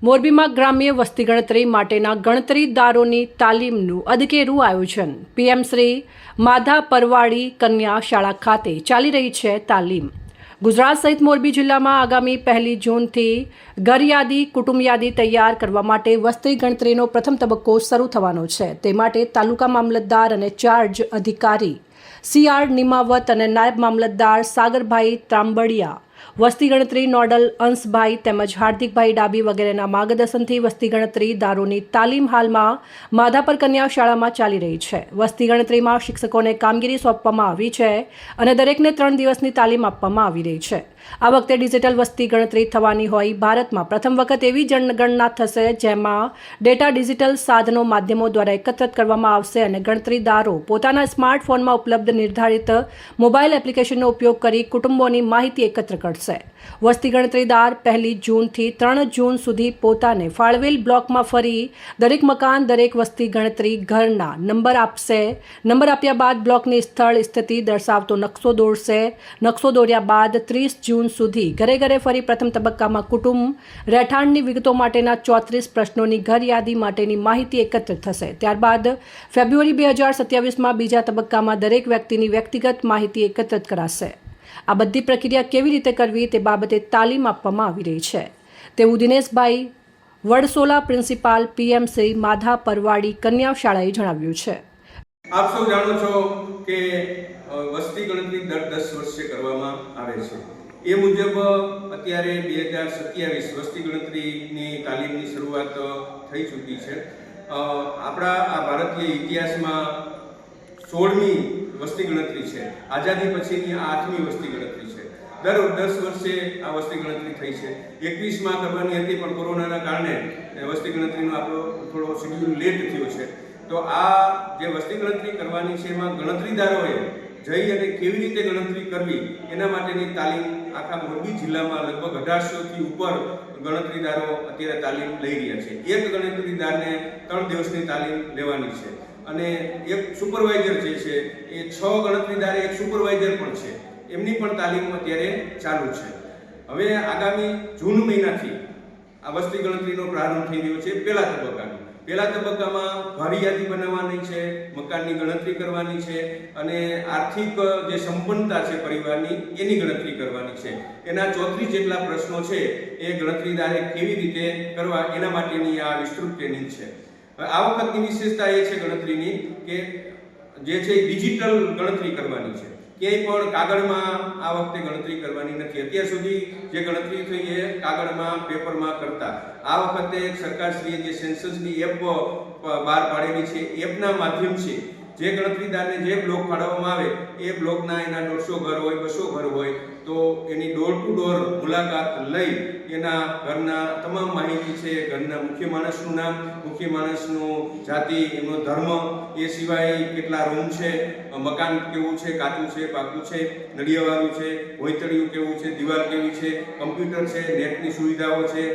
મોરબીમાં ગ્રામ્ય વસ્તી ગણતરી માટેના ગણતરીદારોની તાલીમનું અધકેરું આયોજન. પીએમ શ્રી માધા પરવાડી કન્યા શાળા ખાતે ચાલી રહી છે તાલીમ. ગુજરાત સહિત મોરબી જિલ્લામાં આગામી 1 જૂનથી ઘર યાદી, કુટુંબ યાદી તૈયાર કરવા માટે વસ્તી ગણતરીનો પ્રથમ તબક્કો શરૂ થવાનો છે. તે માટે તાલુકા મામલતદાર અને ચાર્જ અધિકારી CR નિમાવત અને નાયબ મામલતદાર સાગરભાઈ ત્રાંબડિયા, વસ્તી ગણતરી નોડલ અંશભાઈ તેમજ હાર્દિકભાઈ ડાબી વગેરેના માર્ગદર્શનથી વસ્તી ગણતરીદારોની તાલીમ હાલમાં માધાપર કન્યા શાળામાં ચાલી રહી છે. વસ્તી ગણતરીમાં શિક્ષકોને કામગીરી સોંપવામાં આવી છે અને દરેકને 3 દિવસની તાલીમ આપવામાં આવી રહી છે. આ વખતે ડિજિટલ વસ્તી ગણતરી થવાની હોય. ભારતમાં પ્રથમ વખત એવી જનગણના થશે જેમાં ડેટા ડિજિટલ સાધનો માધ્યમો દ્વારા એકત્રિત કરવામાં આવશે અને ગણતરીદારો પોતાના સ્માર્ટફોનમાં ઉપલબ્ધ નિર્ધારિત મોબાઈલ એપ્લિકેશનનો ઉપયોગ કરી કુટુંબોની માહિતી એકત્ર કરશે. વસ્તી ગણતરીદાર 1 જૂનથી 3 જૂન સુધી પોતાને ફાળવેલ બ્લોકમાં ફરી દરેક મકાન, દરેક વસ્તી ગણતરી ઘરના નંબર આપશે. નંબર આપ્યા બાદ બ્લોકની સ્થળ સ્થિતિ દર્શાવતો નકશો દોરશે. નકશો દોર્યા બાદ 30 જૂન સુધી ઘરે ઘરે ફરી પ્રથમ તબક્કામાં કુટુંબ રહેઠાણની વિગતો માટેના 34 પ્રશ્નોની ઘર યાદી માટેની માહિતી એકત્રિત થશે. ત્યારબાદ ફેબ્રુઆરી 2027માં બીજા તબક્કામાં દરેક વ્યક્તિની વ્યક્તિગત માહિતી એકત્રિત કરાશે. આ બધી પ્રક્રિયા કેવી રીતે કરવી તે બાબતે તાલીમ આપવામાં આવી રહી છે તેવું દિનેશભાઈ વડસોલા, પ્રિન્સિપાલ PM શ્રી માધા પરવાડી કન્યા શાળાએ જણાવ્યું છે. આપ સૌ જાણો છો કે વસ્તી ગણતરી દર 10 વર્ષે કરવામાં આવે છે. એ મુજબ અત્યારે 2027 વસ્તી ગણતરીની તાલીમની શરૂઆત થઈ ચૂકી છે. આપણા આ ભારતીય ઇતિહાસમાં 16મી વસ્તી ગણતરી છે. આઝાદી પછીની આ 8મી વસ્તી ગણતરી છે. દર 10 વર્ષે આ વસ્તી ગણતરી થઈ છે. 21માં કરવાની હતી પણ કોરોનાના કારણે વસ્તી ગણતરીનો આપણો થોડો શેડ્યુલ લેટ થયો છે. તો આ જે વસ્તી ગણતરી કરવાની છે એમાં ગણતરીદારોએ જઈ અને કેવી રીતે ગણતરી કરવી એના માટેની તાલીમ આખા મોરબી જિલ્લામાં લગભગ 1800થી ઉપર ગણતરીદારો અત્યારે તાલીમ લઈ રહ્યા છે. એક ગણતરીદારને 3 દિવસની તાલીમ લેવાની છે અને એક સુપરવાઇઝર જે છે એ 6 ગણતરીદાર એક સુપરવાઇઝર પણ છે. એમની પણ તાલીમ અત્યારે ચાલુ છે. હવે આગામી જૂન મહિનાથી આ વસ્તી ગણતરીનો પ્રારંભ થઈ રહ્યો છે. પહેલા તબક્કામાં ઘર યાદી બનાવવાની છે, મકાનની ગણતરી કરવાની છે અને આર્થિક જે સંપન્નતા છે પરિવારની એની ગણતરી કરવાની છે. એના 34 જેટલા પ્રશ્નો છે એ ગણતરીદારે કેવી રીતે કરવા એના માટેની આ વિસ્તૃત ટ્રેનિંગ છે. આ વખતની વિશેષતા એ છે ગણતરીની કે જે છે ડિજિટલ ગણતરી કરવાની છે. ક્યાંય પણ કાગળમાં આ વખતે ગણતરી કરવાની નથી. અત્યાર સુધી જે ગણતરી થઈ એ કાગળમાં, પેપરમાં કરતા. આ વખતે સરકારશ્રીએ જે સેન્સસની એપ બહાર પાડેલી છે, એપના માધ્યમથી જે ગણતરીદારને જે બ્લોક ફાળવવામાં આવે એ બ્લોકના એના 150 ઘર હોય, 200 ઘર હોય તો એની ડોર ટુ ડોર મુલાકાત લઈ એના ઘરના તમામ માહિતી છે, ઘરના મુખ્ય માણસનું નામ, મુખ્ય માણસનું જાતિ, એમનો ધર્મ, એ સિવાય કેટલા રૂમ છે, મકાન કેવું છે, કાચું છે, પાકું છે, નળિયાવાળું છે, ભોંયતળિયું કેવું છે, દિવાલ કેવી છે, કમ્પ્યુટર છે, નેટની સુવિધાઓ છે,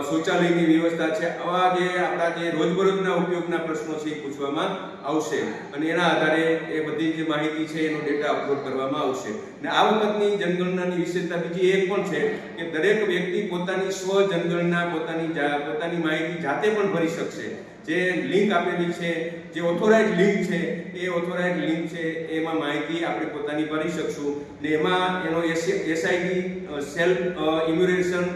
શૌચાલયની વ્યવસ્થા છે. આવા જે આપણા જે રોજબરોજના ઉપયોગના પ્રશ્નો છે એ પૂછવામાં આવશે અને એના આધારે એ બધી જે માહિતી છે એનો ડેટા અપલોડ કરવામાં આવશે. અને આ વખતની જનગણનાની વિશેષતા બીજી એક પણ છે કે દરેક વ્યક્તિ પોતાની સ્વ જનગણના પોતાની માહિતી જાતે પણ ભરી શકશે. જે લિંક આપેલી છે, જે ઓથોરાઇઝ લિંક છે, એ ઓથોરાઇઝ લિંક છે એમાં માહિતી આપણે પોતાની ભરી શકશું ને એમાં એનો SID સેલ્ફ ઇમ્યુરેશન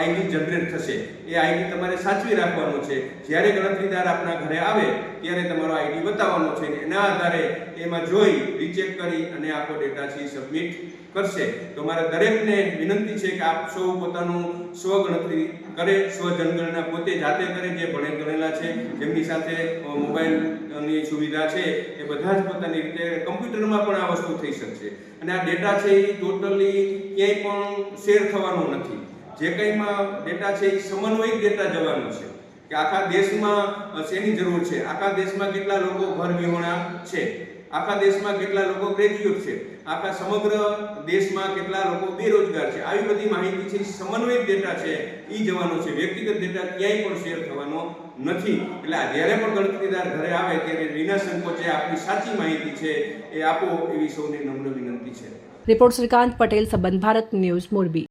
ID જનરેટ થશે. એ ID તમારે સાચવી રાખવાનો છે. જ્યારે ગણતરીદાર આપણા ઘરે આવે ત્યારે તમારો ID બતાવવાનો છે. એના આધારે એમાં જોઈ રીચેક કરી અને આખો ડેટા છે સબમિટ કરશે. તો મારા દરેકને વિનંતી છે કે આપ સૌ પોતાનું સ્વ ગણતરી કરે, સ્વ જનગણના પોતે જાતે કરે. જે ભણેલા છે, જેમની સાથે મોબાઈલની સુવિધા છે, એ બધા જ પોતાની રીતે કમ્પ્યુટરમાં પણ આ વસ્તુ થઈ શકશે. અને આ ડેટા છે એ ટોટલી ક્યાંય પણ શેર થવાનો નથી. જે કંઈમાં ડેટા છે એ સમન્વયિત ડેટા જવાનો છે કે આખા દેશમાં શેની જરૂર છે, આખા દેશમાં કેટલા લોકો ઘર વિહોણા છે, આખા દેશમાં કેટલા લોકો ગ્રેજ્યુએટ છે, આખા સમગ્ર દેશમાં કેટલા લોકો બેરોજગાર છે. આવી બધી માહિતી છે સમન્વયિત ડેટા છે એ જવાનો છે. વ્યક્તિગત ડેટા ક્યાંય પણ શેર થવાનો નથી. એટલે જ્યારે પણ ગણતરીદાર ઘરે આવે ત્યારે વિના સંકોચે આપણી સાચી માહિતી છે એ આપો એવી સૌને નમ્ર વિનંતી છે. રિપોર્ટ શ્રીકાંત પટેલ, સંબંધ ભારત ન્યૂઝ, મોરબી.